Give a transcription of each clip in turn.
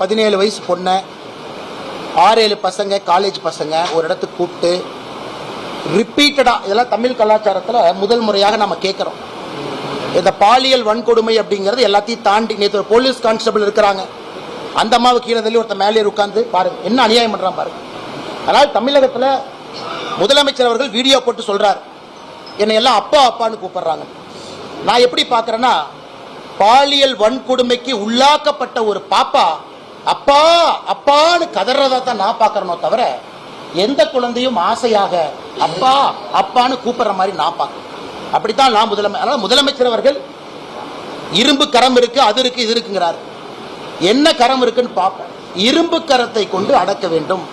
17 வயசு பொண்ணை 6-7 பசங்க காலேஜ் பசங்க ஒரு இடத்துக்கு கூப்பிட்டு ரிப்பீட்டடாக, இதெல்லாம் தமிழ் கலாச்சாரத்தில் முதல் முறையாக நம்ம கேட்குறோம். இந்த பாலியல் வன்கொடுமை அப்படிங்கிறது எல்லாத்தையும் தாண்டி, நேற்று ஒரு போலீஸ் கான்ஸ்டபிள் இருக்கிறாங்க, அந்த அம்மாவை கீழே தள்ளி ஒருத்தர் மேலே உட்காந்து பாருங்க என்ன அநியாயம் பண்ணுறான் பாருங்க. அதனால் தமிழகத்தில் முதலமைச்சர் அவர்கள் வீடியோ போட்டு சொல்கிறார், என்னை எல்லாம் அப்பா அப்பான்னு கூப்பிடுறாங்க. நான் எப்படி பார்க்குறேன்னா, பாலியல் வன்கொடுமைக்கு உள்ளாக்கப்பட்ட ஒரு பாப்பா அப்பா அப்பான்னு கதறதா தான் நான் பார்க்கறனோ தவிர, எந்த குழந்தையும் ஆசையாக அப்பா அப்பான்னு கூப்பிடுற மாதிரி நான் பார்க்கறேன். அப்படித்தான் நான் முதலமைச்சர் அவர்கள் இரும்பு கரம் இருக்கு, அது இருக்கு, இது இருக்குங்கிறார். என்ன கரம் இருக்குன்னு பார்ப்போம். இரும்பு கரத்தை கொண்டு அடக்க வேண்டும்.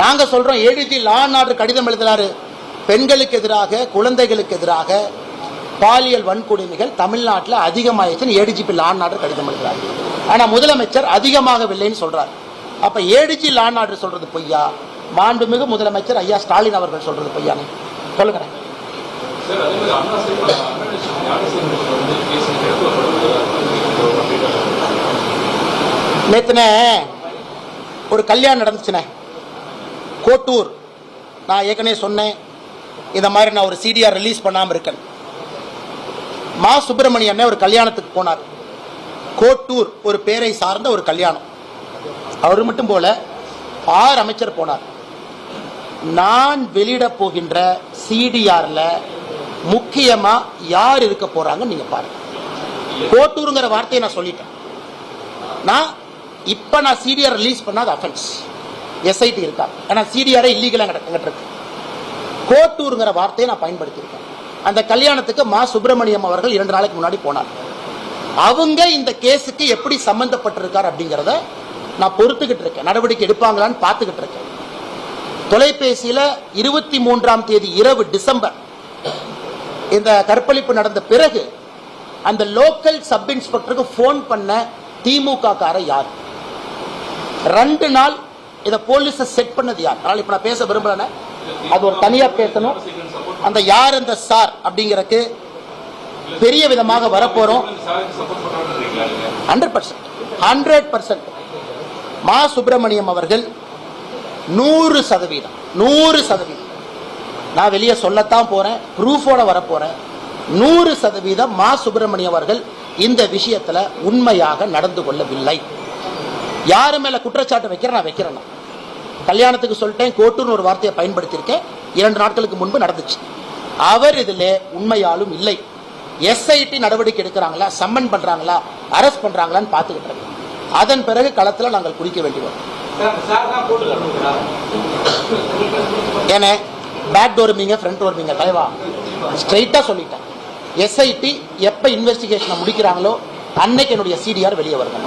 நாங்க சொல்றோம், ஏடிஜி லா அண்ட் ஆர்டர் கடிதம் எழுதினாரு, பெண்களுக்கு எதிராக குழந்தைகளுக்கு எதிராக பாலியல் வன்கொடுமைகள் தமிழ்நாட்டில் அதிகமாயிடுச்சுன்னு ஏடிஜிபி லா அண்ட் ஆர்டர் கடிதம் எழுதுறாரு. ஆனா முதலமைச்சர் அதிகமாகவில்லைன்னு சொல்றாரு. அப்ப ஏடிஜி லா அண்ட் ஆர்டர் சொல்றது பொய்யா, மாண்புமிகு முதலமைச்சர் ஐயா ஸ்டாலின் அவர்கள் சொல்றது பொய்யானே சொல்லுங்க. நேத்துன ஒரு கல்யாணம் நடந்துச்சுனே கோட்டூர். நான் ஏற்கனவே சொன்னேன், இந்த மாதிரி நான் ஒரு சிடிஆர் ரிலீஸ் பண்ணாம இருக்கேன். மா சுப்பிரமணியன் ஒரு கல்யாணத்துக்கு போனார். கோட்டூர் ஒரு பேரை சார்ந்த ஒரு கல்யாணம். அவர் மட்டும் போல 6 அமைச்சர் போனார். நான் வெளியிட போகின்ற சிடிஆர்ல முக்கியமா யார் இருக்க போறாங்க நீங்க பாருங்க. கோட்டூருங்கிற வார்த்தையை நான் சொல்லிட்டேன். நான் இப்ப சிடிஆர் ரிலீஸ் பண்ணாத அஃபென்ஸ் எஸ்ஐடி இருக்கா, ஏன்னா சிடிஆர் இல்லீகலா இருக்கு. கோட்டூருங்கிற வார்த்தையை நான் பயன்படுத்தியிருக்கேன். அந்த கல்யாணத்துக்கு மா சுப்பிரமணியம் அவர்கள் 2 நாளைக்கு முன்னாடி போனார். அவங்க இந்த கேஸுக்கு எப்படி சம்பந்தப்பட்டிருக்கார் அப்படிங்கிறத நான் பொறுத்துக்கிட்டு இருக்கேன். நடவடிக்கை எடுப்பாங்களான்னு பார்த்துக்கிட்டு இருக்கேன். தொலைபேசியில 23ஆம் தேதி இரவு டிசம்பர் இந்த கற்பழிப்பு நடந்த பிறகு அந்த லோக்கல் சப் இன்ஸ்பெக்டருக்கு போன் பண்ண திமுக கார யார்? 2 நாள் இதை போலீஸ் செட் பண்ணது யார்? அதனால இப்ப நான் பேச விரும்புறேன், அது ஒரு தனியா பேசணும். அந்த யார் அந்த சார் அப்படிங்கறதுக்கு பெரிய விதமாக வரப்போறோம். 100% மா சுப்பிரமணியம் அவர்கள் 100% நான் வெளியே சொல்லத்தான் போறேன், ப்ரூஃபோட வரப்போறேன். 100% மா சுப்பிரமணியம் அவர்கள் இந்த விஷயத்துல உண்மையாக நடந்து கொள்ளவில்லை. யாரு மேல குற்றச்சாட்டு நான் வைக்கிறேன். கல்யாணத்துக்கு சொல்லிட்டேன், கோட்டுன்னு ஒரு வார்த்தையை பயன்படுத்தியிருக்கேன். 2 நாட்களுக்கு முன்பு நடந்துச்சு. அவர் இதுல உண்மையாலும் இல்லை. எஸ்ஐடி நடவடிக்கை எடுக்கிறாங்களா, சம்மன் பண்றாங்களா, அரெஸ்ட் பண்றாங்களான்னு பார்த்துக்கிட்டு இருக்கோம். அதன் பிறகு களத்தில் நாங்கள் குடிக்க வேண்டி வரும். ஏன்னா பேக் டோர் மீங்க ஃப்ரண்ட் டோர் மீங்க தலைவா ஸ்ட்ரைட்டா சொல்லிட்டேன். எஸ்ஐடி எப்ப இன்வெஸ்டிகேஷனை முடிக்கிறாங்களோ அன்னைக்கு என்னுடைய சிடிஆர் வெளியே வரணும்.